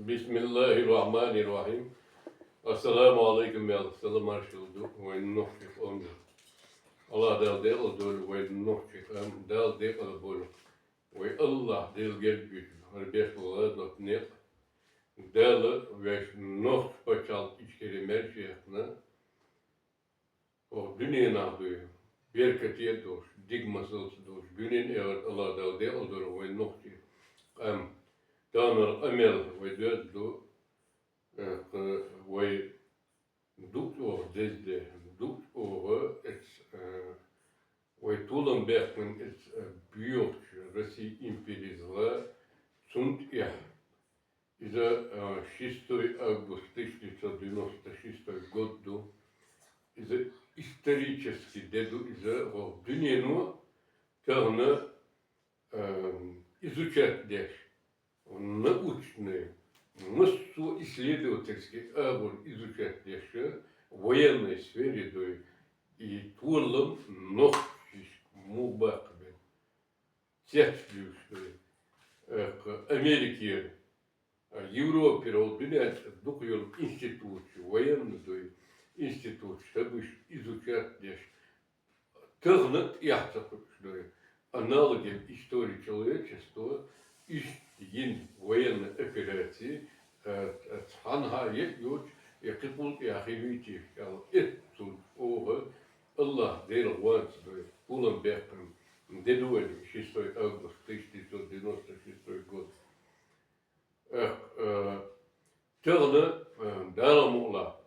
Bismillahirrahmanirrahim. Assalamu alaikum ya salam arşıldı ve nuhçik onu. Allah del dur ve nuhçik del bol. Ve Allah del gel güç. Her beş ola dot ne. Del ve nuh paçal içkeri merşiyatına. O dünyana duyuyor. Berketiye doş, digmasıl doş. Günün evet Allah del dur ve nuhçik. Tanrı amel ve dödü ve doet over deze, doet over het, we toelen bergen het buurtje, Russie imperialisme, sunt ja. Is a 6 август 1996 году, is a исторический деду, is a дунину, тягне изучать деш, научные. Массу исследовательских работ изучать еще в военной сфере, то и турлам нохчиш мубакбе. Тяжкий, что Америке, Европе, dünya dokuyor институт, военный институт, чтобы изучать деш. Тягнет яхтах, что аналоги истории человечества, yin военной операции, Hanha yok, yakıpul yahiviti, etsun oğu, Allah değil vans, ulan bekam, dedueli, 6 август 1996 год. Тягне, дарамула,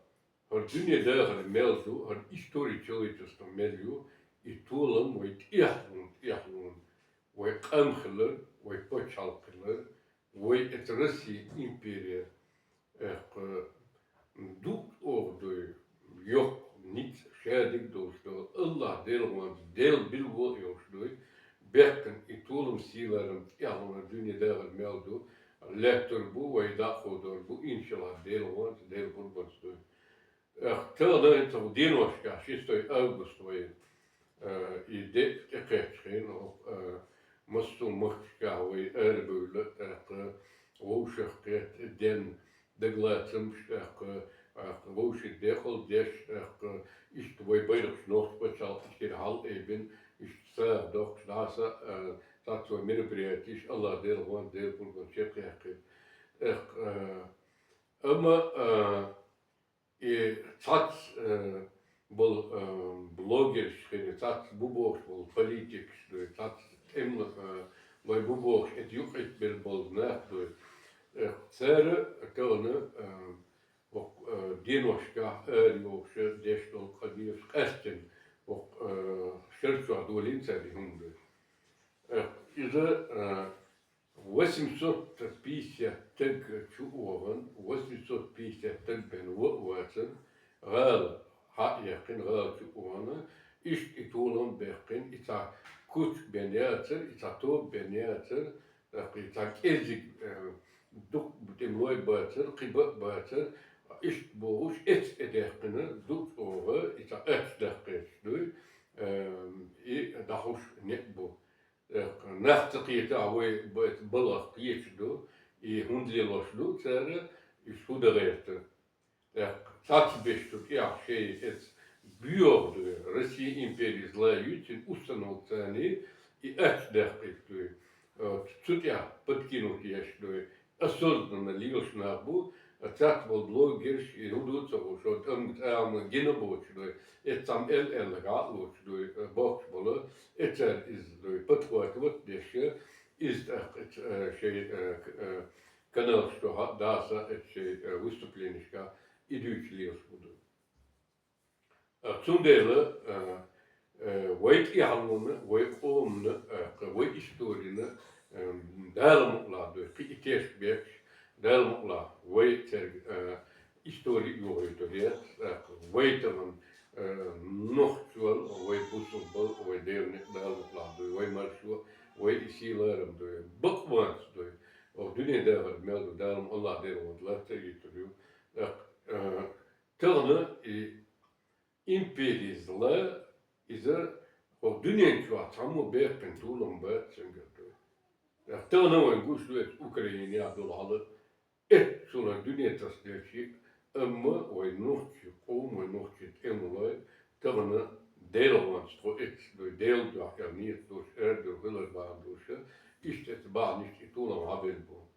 her dünya dagen meldu, her historie человечества meldu, и толам, вайт яхлун, вай амхлер, вай почалклер, вай et Russie imperie. Doet ordu yok niet scheidig door Allah deel bilwo door berken in toelum silaram yalona dünya dagen meldu letter bu ve dafo door bu inshallah deel burbans door. Telde het op dinoska 6 август we i dit gekeken op moestu mochtka we erbule woensdag den de glazen woensdag degel des is de way bij nog speciaal is hal even is doch nasa dat zo middenbreed is Allah deel van een chef ama tat bol bloggers tat bubok bol politics tat emmer maar bubok het juk het bil bol na Церы, которые денежка, ёвше, дештол, кадиев, эстен, шерчу адуалин цари хунды. Из 850 тенк чуован, 850 тенк бен уацен, гал, хаякин, гал чуована, иш и тулон бехин, ица куч бенеацер, ица то бенеацер, ица кезик, Duk demloy bater, kibak bater, iş boğuş et edekine, duk oğu, ita et dekkeşlü, dahuş net bu. Nahtıkiyeti avay balak yeçlü, hundliloşlü, tere, işudareyeti. Saç beştük, ya şey et, büyürdü, Rusya imperiyizlayı için ustanolcani, et dekkeşlü. Tutya, подкинуть yeşlü, осознанно льешь на бу, так вот блогерш и рудуца, что там генобочный, это там гатлочный, бокс было, это из подхват вот дешевле, из канал, что даса, это выступление, идут льешь буду. Цундела, вайт ялмуна, вайт омна, вайт историна, Daarom het eerst werk, daarom weet historie gehoord, weten van nog zo, weet boezem, weet deel niet, daarom weet maar zo, weet is hier leren, bakwaans, of doe niet daar wat melden, daarom Allah deel wat laat je te doen. Tellen imperialisme is of doe niet wat, allemaal bergen toelen buiten. Tellen we goed uit Oekraïne, ja, door alle. dünya tasdiki ama ve nokçu, o ve nokçu emulay tağını değil olan sto et değil ya niyet doş erdir hılar bağ doşa işte bağ işte tuğla haber bu.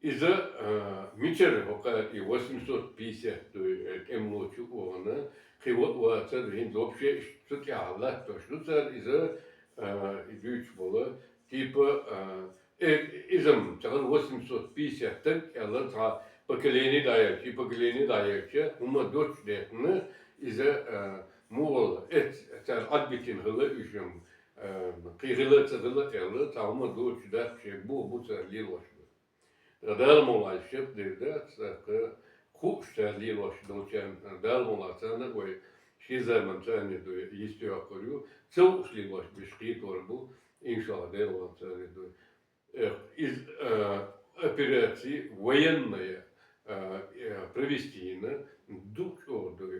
İza miçer hokat i 850 emloçu oğana kıvat vaatsa hin dopşe işte Allah doşlutsa iza güç bola tipa izam çağın 850 Allah ta поколение dayak, и поколение dayak, huma dört dekne iza muğul sen adbitin hılı üşüm kıyhılı çadılı terli ta huma dört dek şey bu serli başlı. Dal molay şef derdi sakı kuş serli başlı uçan dal molay sana ve şey zaman sana de istiyor koruyor. Çok şli baş bir şey bu inşallah dal molay sana de из операции военная провести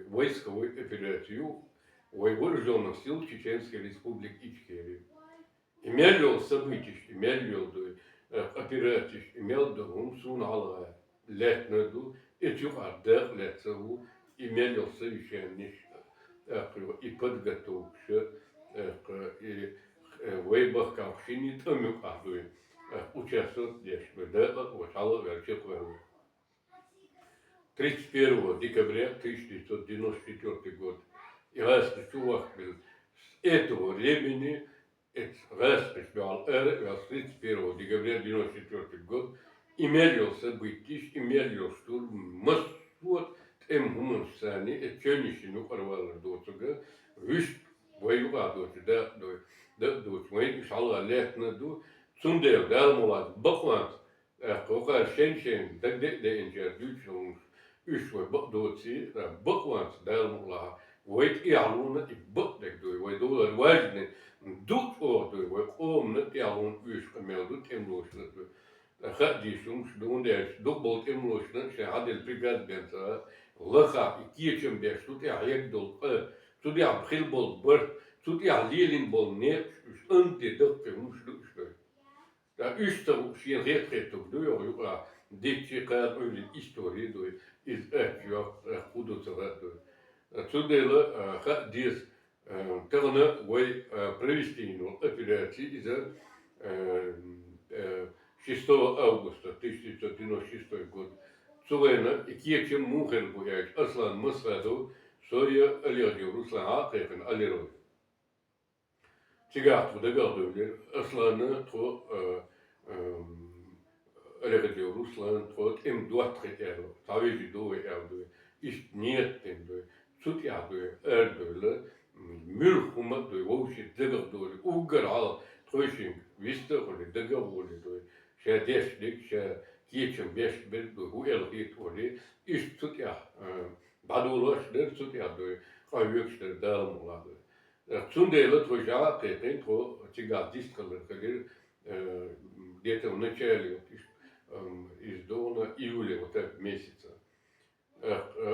войсковую операцию вооруженных сил Чеченской Республики Ичкерия. Имел событий, имел операций, имел дом алая, летнаду, эти ардах летсову, имел совещание и подготовка, и войбахкавшини томю ахдуй. Участвовать здесь, да, вот, верчик веру. 31 декабря 1994 год. И распечатал с этого времени, распечатал 31 декабря 1994 год, имел событий, имел штурм Москву, Мумансани, Ченищину порвало доцуга, вишь, воевал доцуга, да, воевал, шала летнаду, Sunday dalmolat bakmaz. Kokar şen de ince düçün üç ve bak doçi bakmaz dalmolat. Vayt yalun bak de doy ve dolar vajne dut o doy ve omnet yalun üç kemeldu temloşna doy. Hat dişum şdun der dubol temloşna şey hadel brigad benta laha ikiçem beş tut ya yak dol tut ya khil bol bar tut ya lilin bol ne ante dak muşlu işte. Da üç tavuk şeyin retretuk diyor ya dikçi kadar öyle histori diyor iz yok kudutsara diyor. Тудела дис тагна вой провести операции из 6 августа 1996 год. Цувена и кечем мухер буяч Аслан Масраду соя аллергия Руслан Акрехен аллерой. Тигат вдагардовлер Аслана тро аллергия Руслан тро им дуатре эро. Тавежи дове эрдо. İşte niyetten diyor. Tut ya diyor, erdöyle, mülkuma diyor, o şey dıgır diyor, uğur al, troşin, viste öyle, dıgır öyle diyor, şey deşlik, şey geçim beş bir diyor, bu elhit öyle, iş tut ya, badulaşlar tut ya diyor, kayıkçılar dağılım ola diyor. Tundayla troşa keten, tro, çıgar diskalar kalir, где-то в начале, из дона июля, вот так месяца.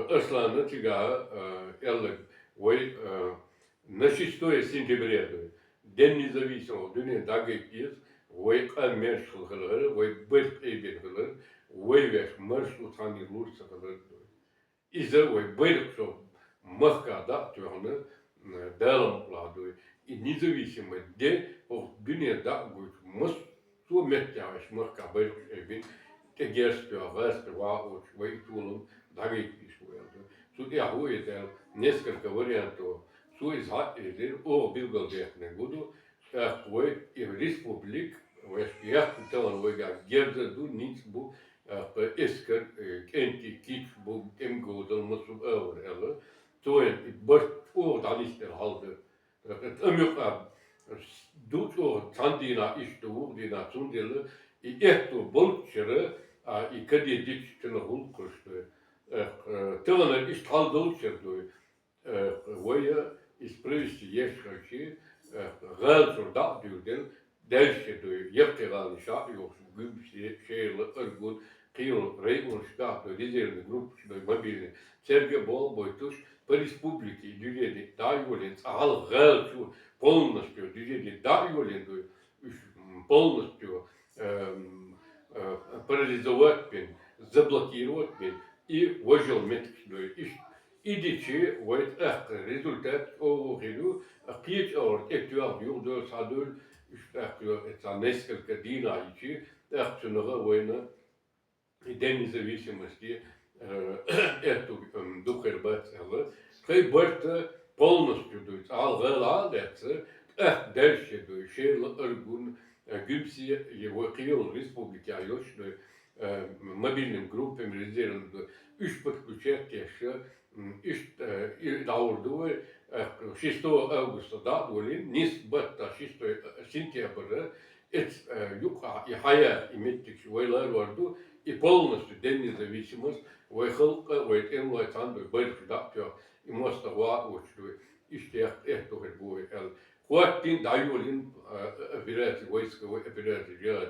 Аслана тига эллек вой на 6 сентября День независимого dünya дагекиз вой камершылгылары вой бир эйбергылар вой веш маршрутани лурсагылар иза вой бир шо махкада тюрны даламлады и независимо де в dünyada гуч мас су меттяш махка бир эйбин тегерстю аваст вой тулум Давид пишуэлдэ. Судья хуэдэл несколько вариантов. Суис хатэлэр о билгалдэхнэ гуду хуэ и республик вэшкиях тэлэн вэга гердэду ниц бу эскэр кэнти кич бу эмгудэл мусу эвэр элэ. Туэн и бэрт о далистэр халды. Эмюк дут о цандина ишту дина цундэлэ и эхту болчэрэ и кэдэ дич чэнэ хул крэшты. Тэлэнэ ишт халдыл чэрдуй. Вэя исправисти ешхачи гэлчур да дюдэл дальше дуй. Ефтегал шаг yok güm şeyle örgün kıyıl reygun şkafı rezervli grup mobili. Serge bol boytuş по республике дюдели дайолен ал гэлчур полностью дюдели дайолен дуй полностью парализовать бен, заблокировать бен и выжил меткшдой. Идичи вот результат оурилу пить ор эктуар юрдо садул это несколько динайчи эхтунага война День независимости эту духербат хай барта полностью дует алгалалется дальше дует шел аргун гюмси его киел республики айош мобильным группам резервным üç подключать еще и давурду 6 августа да болин низ батта 6 сентября юка и хая иметь войла варду и полностью день независимость выехал войтен войсан до большой дактер и мостова учту и штех это будет хватит дайолин операции войсковой операции делать.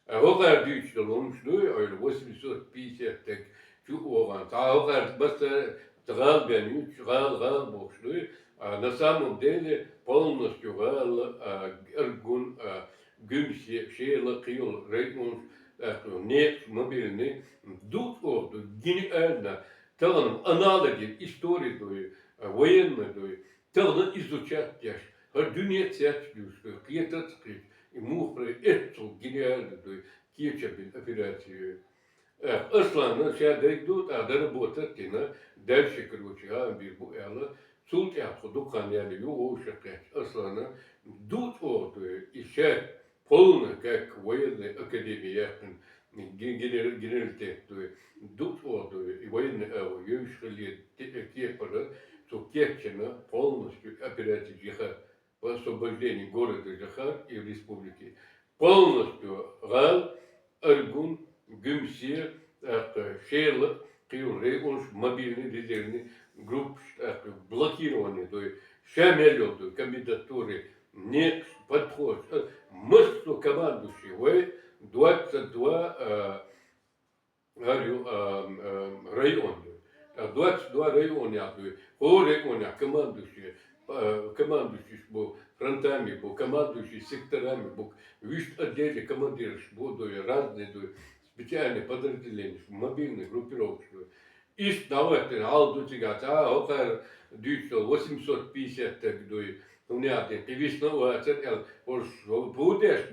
Hogar Deutschland öyle 850 tek şu olan ta hogar basta тгал беню тгал бокшлу на самом деле полностью гал эргун гүмси шейла киол реймон не мобильный дут орду гениально тагын аналоги истории дой военной дой тагын изучать яш dünya tiyatrosu kıyatatkı muhbir etçul гениально дой кичабин операцию Aslanı şeyde dut adını botatına ders короче bir bu ela sult yaptı dukkan yani yoğu şirket aslanı dut oldu işe polna как военной академии yakın генералитет дут oldu военный юшкали тепера то Керчена полностью операция джихад по освобождению города Джихад и республики полностью гал Аргун Гümsiye şeyle kıyılır, onun mobilni резервный групп блокированы, то есть шамель, то кандидатуры не подходят. Массу командующих, 22 района, 22 района, по району командующий был фронтами, был командующий секторами, был в отделе командиров, был разные специальные подразделения, мобильные группировки. И давайте алду тягаться, около 850 так дуй. У меня ты весновая церковь, будешь,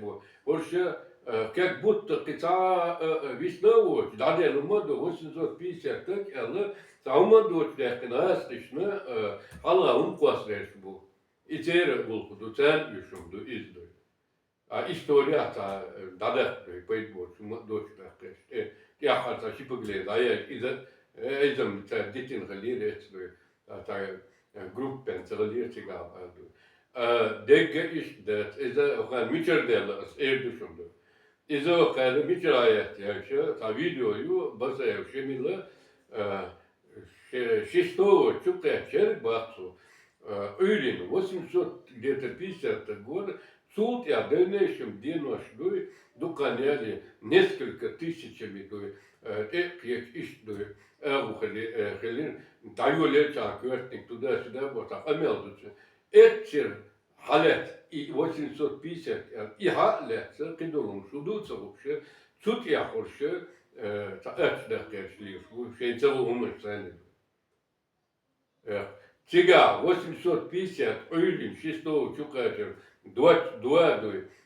как будто кица весновой, дадел моду 850 так, але там моду так настично, ала классный был. И теперь был продуцент, еще был издой. А история та дадет пойдет, дочь так. Я хочу си поглядеть, а я изом та детин галереет, та группен галереет себя. Дегge ist das, ist auch ein Mitterdell, als Erdüschende. Ist auch eine Mitterayet, ja, ta videoyu basaya şemile шестого чука черг бахсу. Öğlen 850 года суд я в дальнейшем деношдуй дуканяли несколько тысячами хелин даю леча квертник туда-сюда вот амелдуцы. Этчер халет и 850 и халет кидолун судуца вообще суд я хорше этчер кешли şey savunmuş seni. Сега 850 öğlen 6 чукачер 22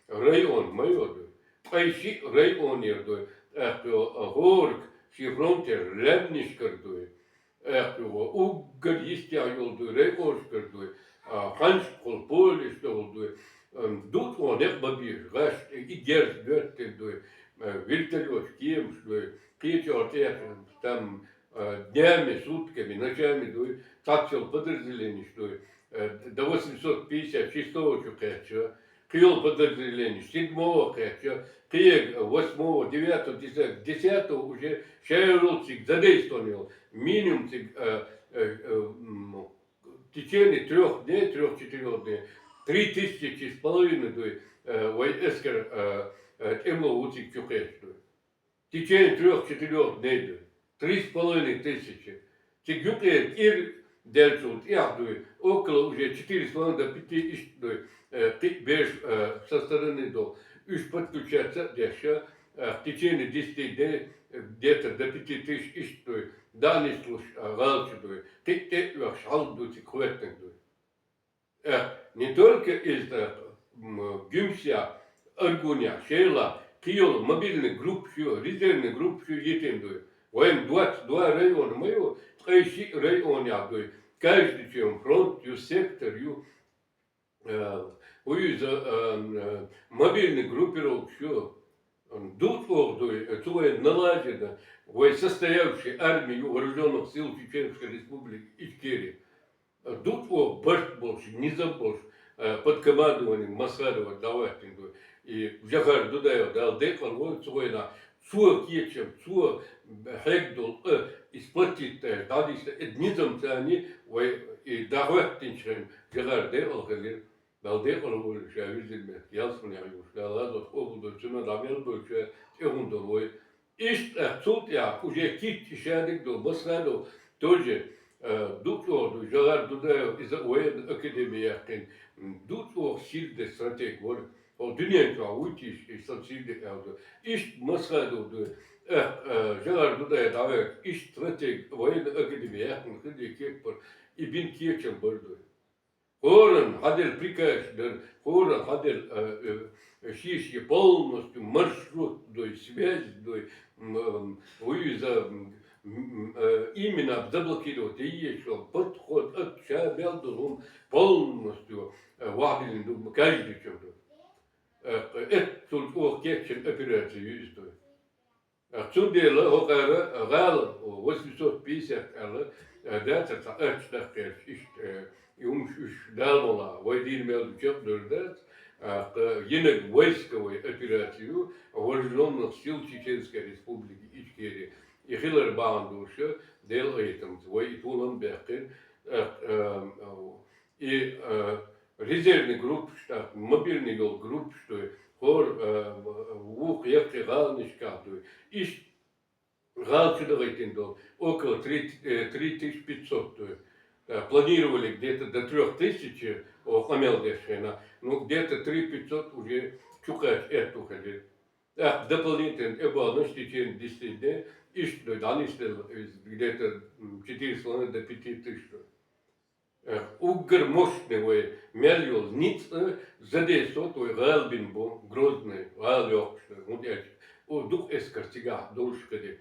район майоду. Айши район ерду. Горк шифронтер лемнишкерду. Уггар истя yoldu районшкерду. Ханшкол полиште oldu. Дут он эх бабир. Гаш и герз герттерду. Вертолет кемшду. Кечер там днями, сутками, ночами таксил подразделение, что до 856 чукача, крыл подразделение, 7 кача, крик 8, 9, 10 уже шайрулцик задействовал, минимум в течение 3 дней, 3-4 дней, 3500 войскер эмлоуцик чукача. В течение 3-4 дней. 3500. Тигюкет ир дельцут яхдуй около уже 4,5 до 5 5 со стороны до. Уж подключаться дальше в течение 10 дней где-то до 5000 иштуй, данислуш галчудуй, ты шалдуйте кветтендуй. Не только из Гюмся, Аргуня, Шейла, Киел, мобильный групп, резервный групп, етендуй. Воен 22 района моего, 3 района, каждый чем фронт, сектор, мобильный группировок, все. Тут твое наладено, состоявшей армии вооруженных сил Чеченской Республики Ичкерии. Тут больше, не забольше, под командованием Масарова Даватинга и Жахар Дудаева дал декан, вот свой на цуа кечем, цуа хэгдул, исплатит, дадись, низом-то они, и Даватинчем Жахар Девал, дал декан, вот, я видел, ясно, я его сказал, вот, облду, цена, дамел, был, что эгундовой. И тут я уже кит, шадик, дал, Масаров тоже, Дутор, Жахар Дудаев из военной академии, Дутор сильный стратег, Дуненко уйти из сильных элдер. Иш Масхаду, Жахар Дудаев давай, иш стратег военной академии, ходи кеппер, и бин кечем бордой. Хоран хадел приказ, хоран хадел шишки полностью маршрут, связь, за именно заблокировать и еще подход от Шабелдун полностью ваhdilin каждый чем-то. Это только кечен операцию истории. Отсюда гал 850 дата это и далмала войдин между чем-то енек войсковой операцию вооруженных сил Чеченской Республики Ичкерии. И Хиллер Бандуша, Дел Эйтем, свой Тулан Бехкер, и резервный групп, что мобильный групп, что хор вух ехте галничка, и галчуда Рейтендол, около 3500, планировали где-то до 3000 Хамелдешена, но где-то 3500 уже чукать эту ходили. Дополнительно, в течение 10 дней, и что данные где-то 4,5 до 5000. Угр мощный, мельил, ниц, задействовал, галбин был, грозный, галёк, дух эскартига, душкади.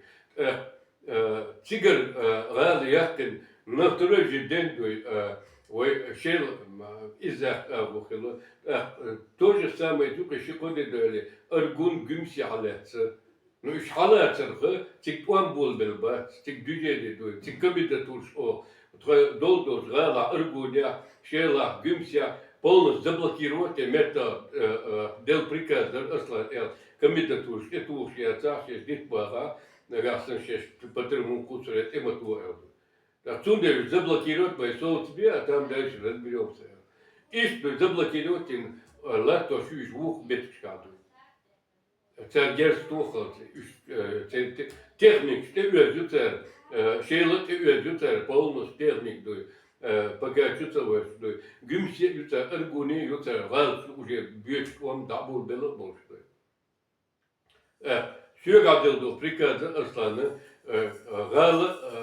Тигр гал яхтен, на второй же день, шел из-за вухила, то же самое, только щекоды дали, аргун гюмси халятся. Ну, и халатсарха, тик он был бельба, тик дюжеди дуй, тик кабидатуш о, долго жгала, аргуня, шела, гюмся, полностью заблокировать, мета дел приказ, осла, кабидатуш, это уж я царще, здесь бага, наверное, сейчас по-трему кусарет, эмату элду. Отсюда заблокировать бойцов тебе, а там дальше разберемся. И что заблокировать, лато шуш вух бетчкаду. Царгерство, техник, что özüter, şeylet özüter, полностью техник, пока чувствуешь, гümse ютер, аргуни ютер, галс уже бьет, он дабул бело больше. Şu kadar prikazı aslanı,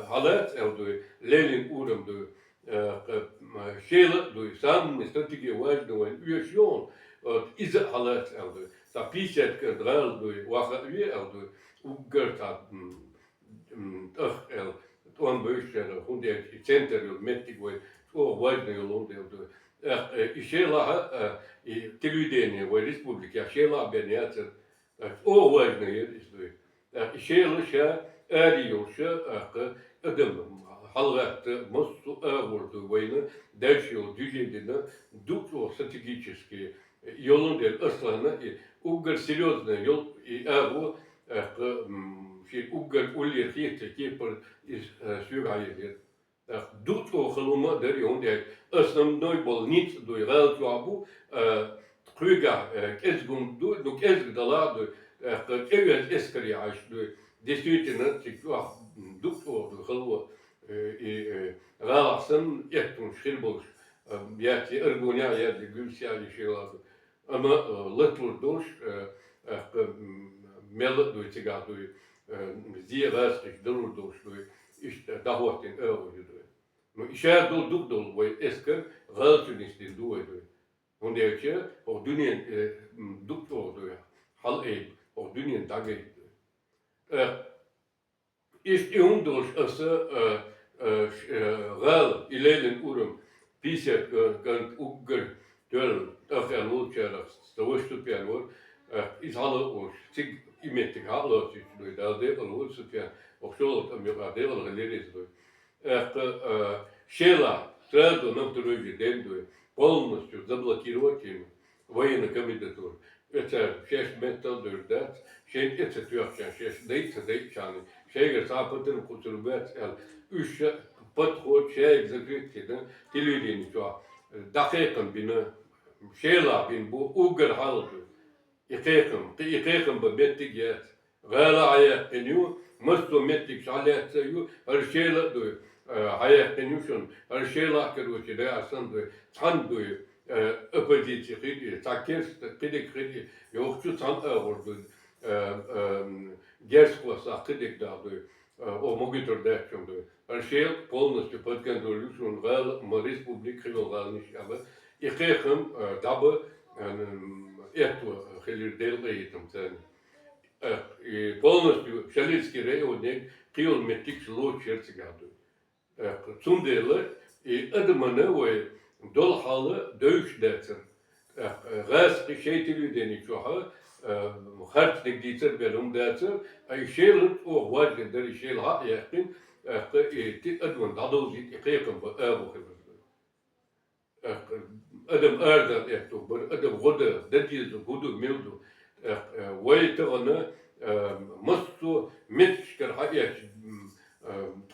halat evdu, Lenin uğramdı, şeylet, sam strateji важного, üyesiyon, iz halat evdu. Ta 50 kadar vakat üye evdu, uğurta, он бывший, он центр, метик, о важный он evdu. И şeyla, и телевидение в республике, а şeyla бенятся. O важное история. Еще лучше арiyolşa adım halkatta masu ağırdı войны дальше движение дух стратегический yolun del aslanı Угар серьезный yol и аву Угар улер хитте кипр из Сюрайли. Дух халума der он der основной был ниц дуйрал туабу Krüger, Kesgundu, ну Kesgdaладу, Эвес Эскариаш, действительно, дуктор, халва, и Галасан, Эктун, Шильбуш, Яти, Эргуня, Яти, Гюлься, Шиладу. Ама Латвур душ, meldet durch sogar durch sehr restlich durch ist dahortin överjudu. No işe dul ve eski relationistin duedu. Und der Tje, auch Dünien Duktor, Hal Eib, auch Dünien Dagge. Ist durch Rel, Ilelen Urum, Piset, Gant Ugger, Döl, Affer Lutschere, Stoßtupianor, ist alle uns, sich imetig Hallo, da der Lutschtupian, auch schon am Jodel Releris. Шела, сразу нам второй день полностью заблокировать им военную кандидатуру. Это 6 метров дождать, 6 это твердо, 6 дейчаны, 6 западным культурбет, 3 подход, 6 закрытие, да, телевидение, что дахеком бина, шела бин бу угар халду, икеком бабеттигет, гала ая эню, масту меттик шалят саю, аршела дуй. Hayatın şeyler keruşu da aslında sandığı opozisyon kredi, takir kredi kredi yoktu sandığı ordu gerçekten kredi dağdı o mugitor derçöndü. Şey polностью под контролем он гал республик региональных aber ich kriegen dabei эту хелерделые там цены. Полностью шалицкий район километрик шло черцгаду. Zundelen adımını ve dol halı dövüş dersin. Gaz şeytili deni çoğu harçlık diyser belum dersin. Şeylet o vazgeçer der şeyl ha yakın. Adımın dadı zit yakın bu evu kılır. Adım erden ektu, adım goda, dediz godu mildu. Ve tağını masu metşker ha yakın.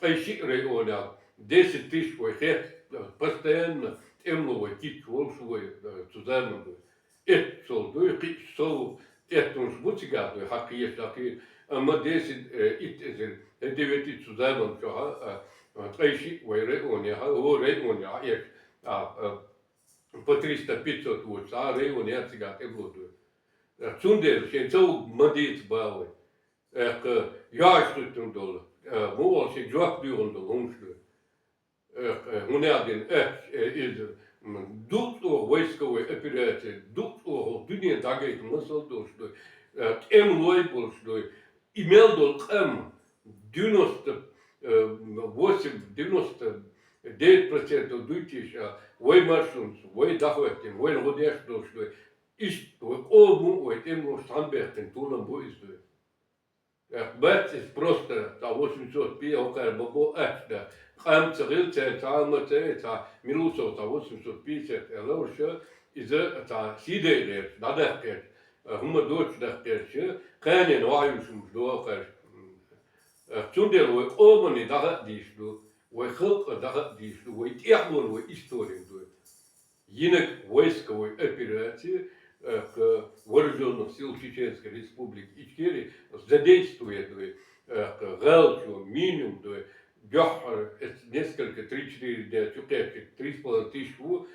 Айщик района 10 тысяч войхет постоянно темного кит волшевой тузарного. Это солдой, это он жбутигаду, хаки есть хаки, а мы 10 итезер, 9 тузарным чоха, айщик вой районе, о районе, по 300-500 вот, а районе отсигат и блуду. Цундер, шенцов мадиц бавы, яштутун долу. Bu olsa cevap diyordu konuştu. Hunerdin is doet o войсковой операции, doet o dünya dagayt nasıl dostu. Em loybolstu. Имел долг em 98-99% дутиш, вой маршрут, вой дахветтин, вой родеш доstu. İşte o mu em standberten tulan bu izdi. Бать просто 800 пиокар бабо эхта. Хам царил царма царца милусов 850 элоша из та сидели надахкет. Хума доч дахкет. Канен ваюшум доокар. Цундел ой омани дахат дишлу. Ой хылк дахат дишлу. Ой тяхмон ой историю. Йинек войсковой операции вооруженных сил Чеченской Республики Ичкерии задействует галчу, минимум, несколько, 3-4 дня, 3,5 тысяч в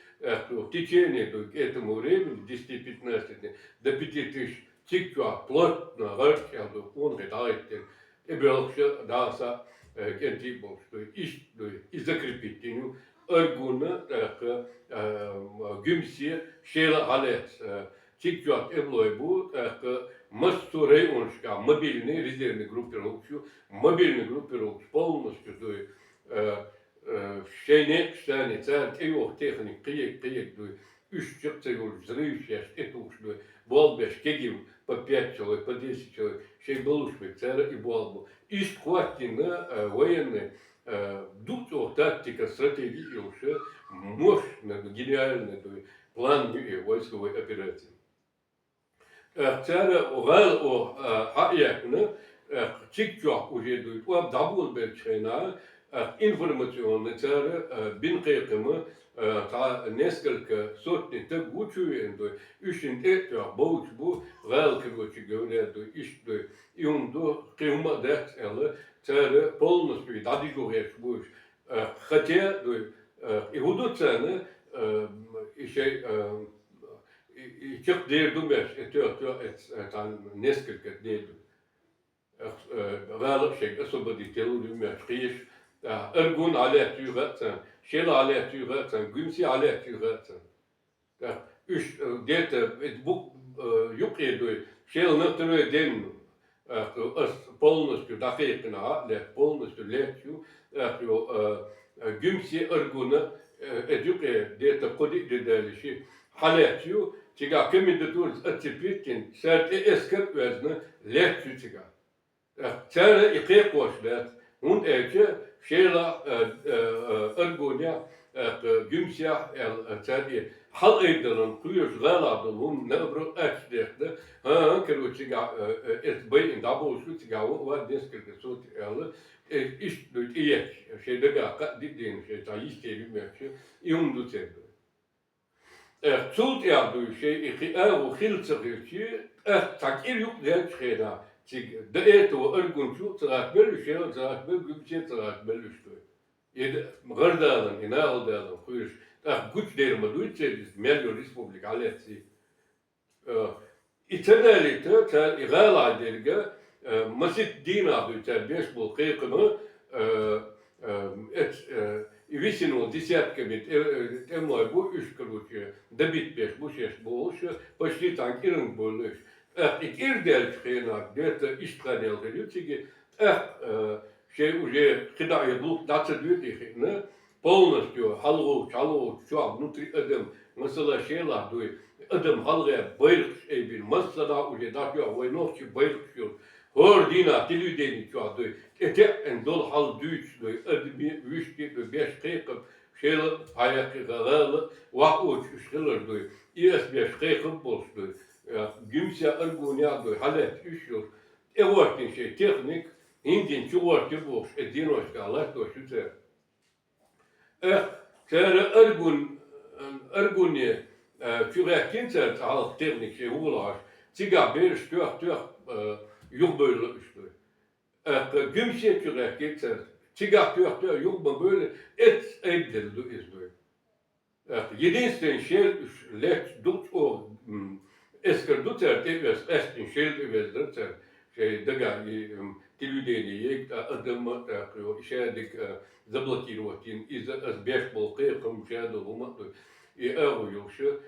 течение этому времени, 10-15 дней, до 5 тысяч цикла плотно галчу, он гадает, и белше даса кентибов, что и закрепить теню, Örgünü gümsi şeyle halet çıkıyor evloy bu masturey onşka mobilni rezervni группировку mobilni группировку полностью то şeyne штани центр yok техник киек то 3 çıktı yol взрыв сейчас это уж болбеш кегим по 5 человек по 10 человек şey buluşmak центр и болбу iş хватина военные Дутор тактика, стратегия уже мощная, гениальная, план войсковой операции. Царь орал о хаякне, чикчок уже дует, о дабул бельчена, информационный царь бинкекема, та несколько сотни так учуен, ищен это, боучбу, рал, короче говоря, ищет, и он до кемадет, царь полностью дадигуреш будешь. Хотя и будут цены еще и тех дней думаешь, это несколько дней. غالب شيء أصبح ديتيلو مشقيش أرجون على تيغاتن شيل على تيغاتن جمسي على تيغاتن üç bu yukarıda şey nötrü den полностью dakikina le полностью лечу gümsi örgünü eduke dete kodi dedeli haletü tiga kemi dur atipitkin serte esker vezni lechü tiga tere iki koşlet und ece şeyla örgünya gümsiya teri hal eydelen kuyuş galadın hun ne bro açtı ha keruçiga es bayin dabo şu tiga var deskirde sot elde iş dut iyi şeyde ga didin şey ta isteyi mekçi yumdu tedi tut ya du şey iki o hiltsirki takir yok der çıkeda tig de eto örgün şu trak bel şey trak bel gümsiya trak bel işte yedi gırdalın inaldalın kuyuş güç derime duyacağız Melyo Republik aleti. İtedalite tel igal adelge masit dina duyacağız beş bol kıykımı et visinu desятка bit emoy bu üç kırıcı debit beş bu şeş bu olş почти так ирин болуş. İk irdel çıkıyana dete iştradel geliyor çünkü şey уже когда я был 22 ne полностью halgu, çalgu, şu an внутри adam mesela şeyler duy adam halgaya bayrak şey bir masada uje dakıyor vaynovçi bayrak şu hor dina tilüdeni şu an duy ete en dol hal düç duy admi vüşti duy beş kıyıkım şeyler hayakı galalı vahuç işler duy İyes beş kıyıkım boş duy gümse argunya duy halet üşüyor evortin şey teknik Indin çuvartı boş edinoşka Allah doşuter Tere ergunye kürekkinser halk teknik şey uğraş. Tiga bir stök yok böyle işte. Gümşe kürekkinser tiga stök yok mu böyle et evdeldi izliyor. Jedinsten şey let dut o esker duter tevez estin şey tevezler şey daga телевидение adamı işedik заблокировать из SBF балкаем мшаду лумату и эвуюши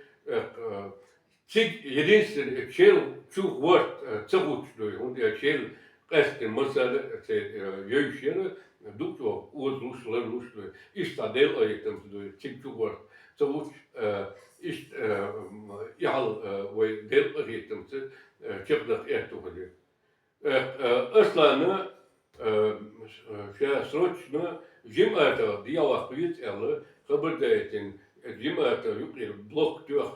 чиг единственный чел чух вот цагучный он я чел кастин масада ёйшера дукто узлушлар лушлы иштадел айтым чиг чух вот цагуч иш ял вой дел айтым чигдах этугли Aslanı şey sroçno jimata diyalakvit elde haberdayetin jimata yukarı blok diyor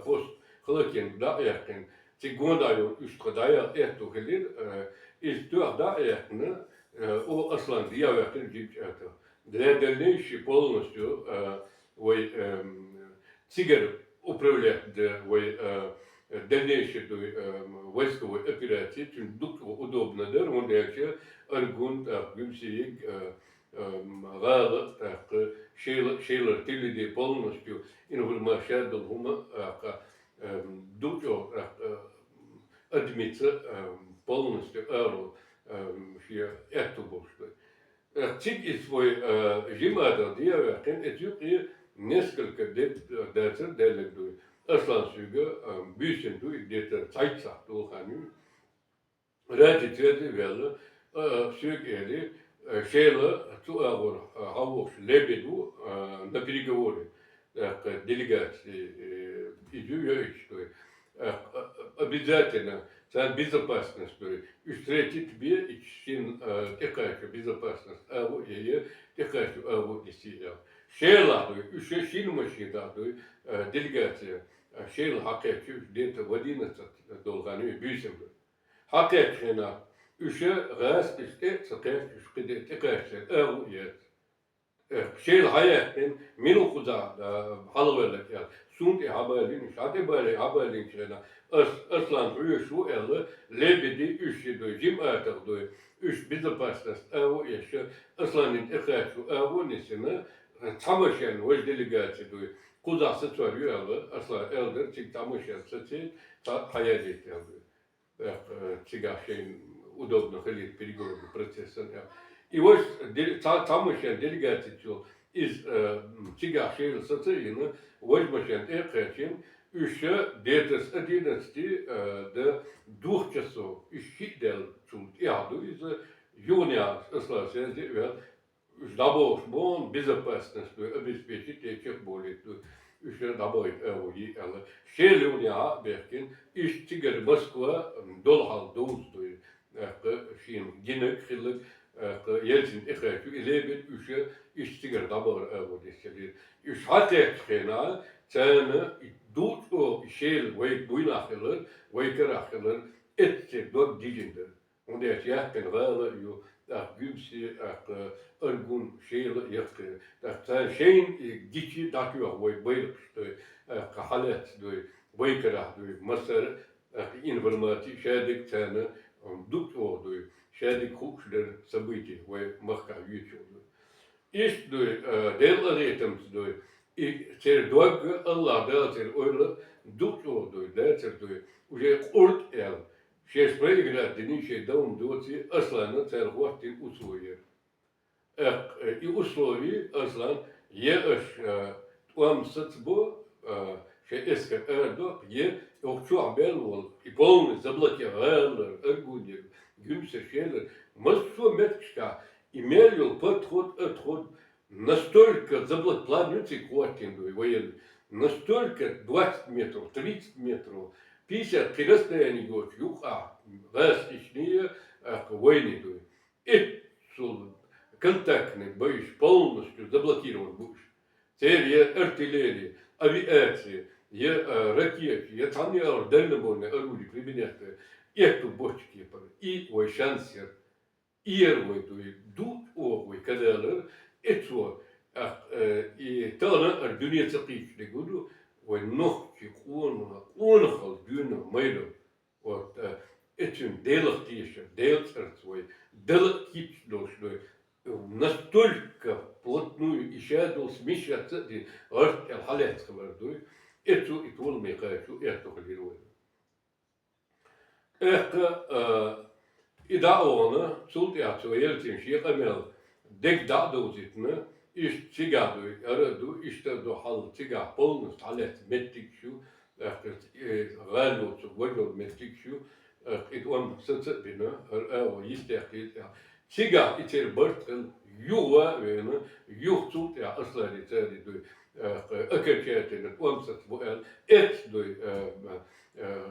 post kılıken da yakın tigondayo üst kadaya etto gelir istiyor da yakını o aslan diyalakın jimata для işi полностью вой цигар управляет вой дальнейшей войсковой операции, удобно, он реакция, аргун, гümseyik, галы, şeyler tilide полностью, информация долгума, дутё, admиться полностью, şey, эту бошку. Цик из свой жимада диавертен, этюки несколько децер делегдует. Aslan süge büyüsün du где-то çayçak doğanı raditedi veli sügeli şeyle tu ağır havuz lebedu na переговоры делегации идут что обязательно за безопасность встретить тебе için tekrar безопасность а вот я tekrar а вот действительно şeyler üçe şilmişi da делегация şeyle hakiki dente vadinası dolganı büyüsün. Hakikine üçe gas işte sakif üçte tekrar evet. Şeyle hayatın minu kuza halverlik ya. Sunt haberlin şade böyle haberlin kena. Aslan şu elde lebedi üçe do jim artık do üç безопасность o yaşa aslanın tekrar o nesine Tamışen ve delegasyon do kuzası soruyor asla elder çık tamışen saçı hayal ediyor. Çıga şeyin удобно ходить переговорный процесс. И вот тамошняя делегация из Тига шehir satırını возможен ekreçin 3-11 de 2 часов işçi del çult yağdı iz юня ıslasıydı ve dabos bon безопасность обеспечить этих более добавить эвои але шелюня беркин işçiler Moskva dolhal doğustu şin ginek hıllık Yeltsin ekreçü ilebet işçiler dabur evodesiler üç hatta çıkena çana dut o şel ve buynaklar ve keraklar etse dok dijinder und er jachten rale yo gümsi ergun şel yaktı da şeyin giçi dakıyor ve baylıkstı halet ve kerak masar informatik şedik çana dut o шеди крупшдер событий в махка ючуду. Иш дой деларетам дой и цер дог Аллах да цер ойла дучо дой да цер дой уже урт эл. Шеш проиграт дни шей даум доци аслана цер хватин условия. И условия аслан еш туам сацбо шей эска эрдок е окчу абел вол и полный заблокировал эргудер. Gümse şeyler, массу метчка, имели подход настолько заблокированы квартиры военные, настолько 20 метров, 30 метров, 50 при расстоянии юга, восточнее войны. Это контактный боишь полностью заблокирован будешь. Теперь артиллерия, авиация, ракеты, там дальнобойные орудия применяют. Эту бочки и ой шансер ирвой дуй дут ой кадалер это и тана dünya çapıçlı gudu ой нохчи он хал dünya maylo вот этим делах тише делцерц ой делах кич дошло настолько плотную ищадол смещаться арт халят хвардуй это и тол мекачу это халируй İdağını sult yatıyor yeltin şey kamel dek da dozitne iş çigadu aradı işte do hal çiga polnus halet mettik şu galo çok vajol mettik şu it on satsa bina o yistekit çiga içer bartkın yuva ve yuh sult ya asla içeri do akırkiyatını on sat bu el et do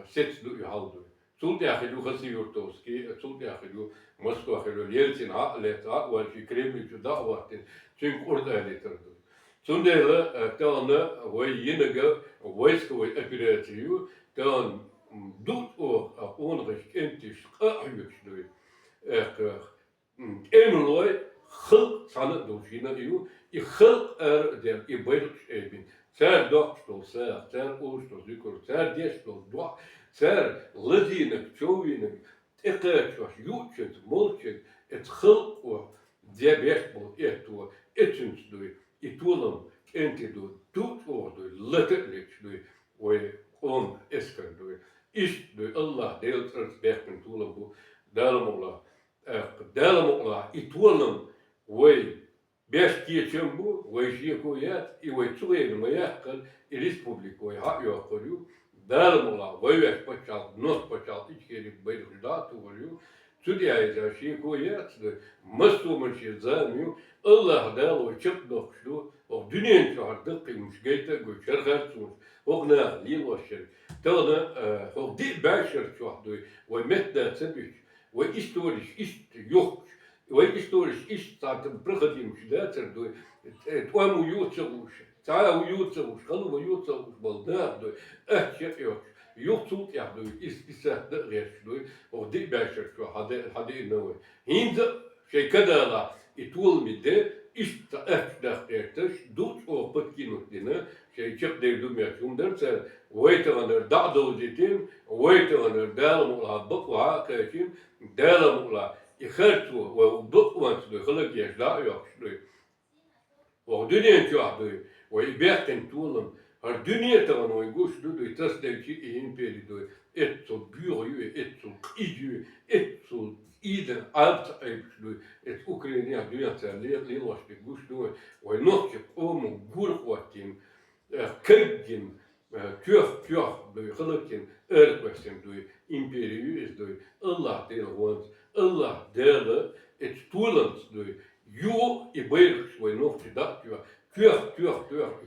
set do haldu Султ яхилу хасиюртовский, султ яхилу Москва хилу Ельцин атлет, вальши Кремль чуда вахтин, чим урда литература. Сундела тана военного войсковой операцию, тан дут о онрich ентиш ахюшдой. Эмлой хыл саны душина ю, и хыл дер и бэдж эбин. Цар докстол, цар устол, зикур, цар дестол, два. Цар ладинок, човинок, экачваш, ючет, молчет, эт хылко, диабет был этого, этинсдуй, и тулам, энтидуй, тут ордуй, латетличдуй, ой, он эскандуй, иштдуй, Аллах, делтрас бехмен тулам бу, даламула, и тулам, ой, беш киечем бу, ой, жекуят, и ой, цуэйн маяккан, и республику, ой, хакюаколю, Далмула, воевать почал, нос почал, içeri bayılda tuvalıyor. Südiyayca şey koyatdı, mastumuş zamıyor. Allah dalo çıktık şu, o dünyanın çağırdık kıymış, geyte göçer garçmış. Oğna lilaşır. Tağda, o di başır çağırdı, ve metda sebiş, ve istoriş yok. Ve istoriş iş zaten bırakılmış da çırdı. Tuam uyutsamış. Цая уются уж, кану уются уж балдарды, чепёк, юхтут яхду, исписать да решду, о ди бешер, что хаде новый. Инда шейкадала и тулмиде, ишта да эртеш, дут о подкинут дина, шейчеп де думят, умдерца, уэйтаванер дадолдитин, уэйтаванер даламула баква качин, даламула и харту, о баквансду, халакеш да ёкшду. О дünyanın çağırdı. Ve ibehten tuğlam, her dünya tavan o guş dudu, tas devçi imperi du, etso büyüğü, etso kıyıcı, etso iden alpt ayıplı et Ukrayna dünya terliğe lilaştı güçlü ve nokta omu gurqatin kırgın tüh duy hılıkin erkvesin duy imperiyu is duy Allah değil want Allah değil et tulant duy ju i bayırış ve nokta da tüh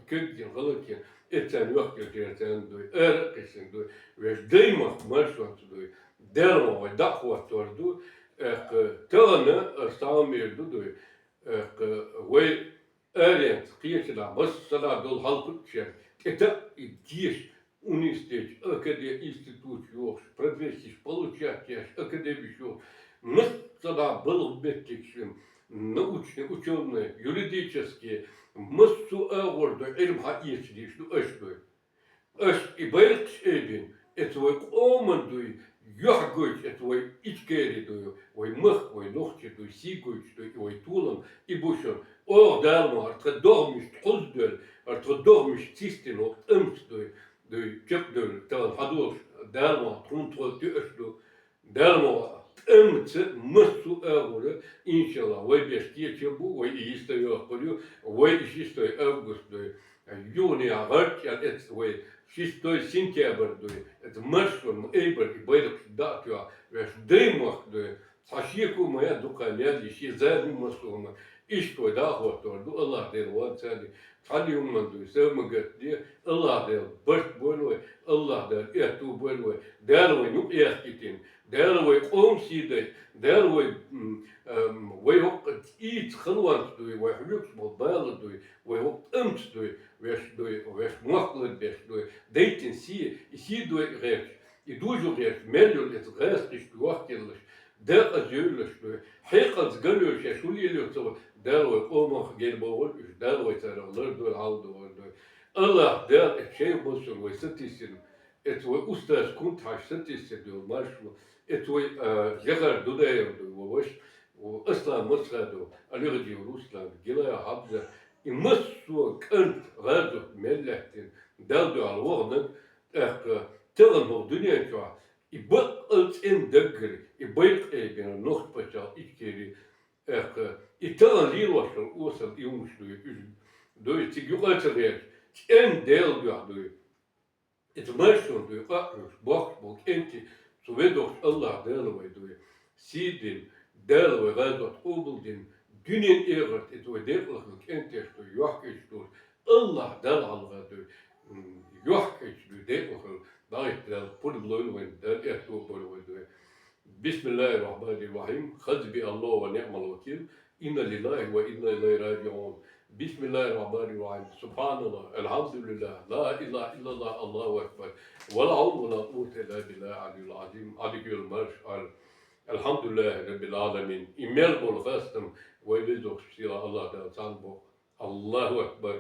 kırgın hılıkin etten yok etten duy erkvesin duy ve daymak marşant duy derma ve dakvat tordu tağını sağmırdı duy ve öğrent kıyıçılar basılar dol halkı çer это идешь университет, институт, профессию получаешь, академию. Мы тогда был беттикшим, научные, ученые, юридические, мы су эворду, эльм хаишли, что эшдуй. Эш и бэлкш эбин, это вой омандуй, яхгуй, это вой ичкеридуй, вой мых, вой нохчидуй, сигуй, что и вой тулам, и бушон. Or daarom het dormisch trosdel, het dormisch tisten op umstui, de chukdel, tel hados, daarom control tuesdo, daarom umtse musu erode, inshallah, wij bestietje boe, wij is de jorpelu, wij is de august, de juni hart, ja, het wij, шестой сентябрь, это маршрут, эйбер, и байдак, да, wij деймах, сашику моя дукаля, еще задним масома. İş koydu, ahvattordu, Allah der, var seni, tanıyumlandı, sevmeget diye, Allah der, baş boylu, Allah der, ehtu boylu, der ve nuk ehkitin, der ve omside, der ve yok it kılvant duy, ve hülüks bol bağlı duy, ve yok öms duy, ve muhaklı beş duy, deytin si duy reç, i duju reç, melyor et reç, iş duakkelliş, der azjöliş duy, heykat gölüş, ya şuliyeliyor sabah, derwe olmak gelbawol derwe taraflar dol aldı oldu. Allah der şey bulsun ve statistiğin et ve ustas kuntaş statistiği marşu et ve yagar dudayırdı ve baş ve asla masrado alırdı Ruslan gelaya habza imassu kant radu melletin derdu alvardan tırın dünya çağı İbak als in degger, ibak eben nog pacha içkeri İtalyan liloşun uysal iumuşluğu doy tigüqatırıya en del diyor et marşun diyor akmış bak bak enti suvedoş Allah delvay diyor sidin delvay gazot obuldin dünyen eğert et ve derlik enti diyor yok diyor Allah del alga diyor yok diyor derlik dayet del pulbloyun del et diyor Bismillahirrahmanirrahim. Hasbi Allah ve ni'mal vekil. İnna lillahi ve inna ileyhi raciun. Bismillahirrahmanirrahim. Subhanallah. Elhamdülillah. La ilahe illallah. Allahu ekber. Ve la havle ve la kuvvete illa billah aliyyil azim. Aliyyil marşal. Elhamdülillah rabbil alamin. İmel bol gastem ve vezok sira Allah da sanbo. Allahu ekber.